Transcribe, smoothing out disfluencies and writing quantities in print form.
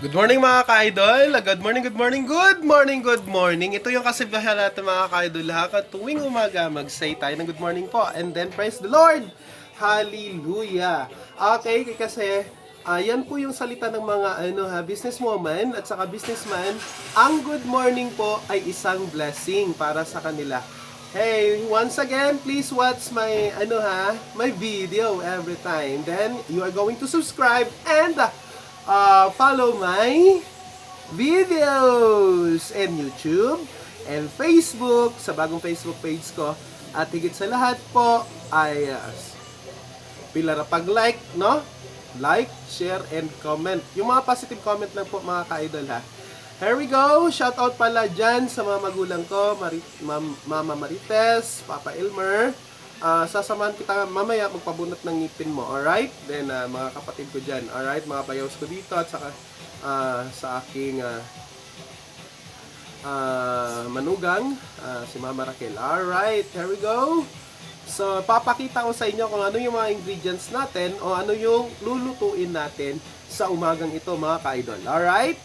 Good morning mga ka-idol! Good morning, good morning, good morning, good morning! Ito yung kasibahan natin mga ka-idol ha. Tuwing umaga, mag-say tayo ng good morning po. And then praise the Lord! Hallelujah! Okay, kasi yan po yung salita ng mga businesswoman at saka businessman. Ang good morning po ay isang blessing para sa kanila. Hey, once again, please watch my my video every time. Then you are going to subscribe and follow my videos and YouTube and Facebook sa bagong Facebook page ko. At higit sa lahat po ay pila pag-like, no? Like, share, and comment. Yung mga positive comment lang po mga ka-idol ha. Here we go. Shout out pala dyan sa mga magulang ko, Mama Marites, Papa Elmer. Sasamahan kita mamaya magpabunot ng ngipin mo, alright? Then mga kapatid ko dyan, alright? Mga bayaws ko dito at saka sa aking manugang, si Mama Raquel. Alright, here we go. So, papakita ko sa inyo kung ano yung mga ingredients natin o ano yung lulutuin natin sa umagang ito mga ka-idol. Alright?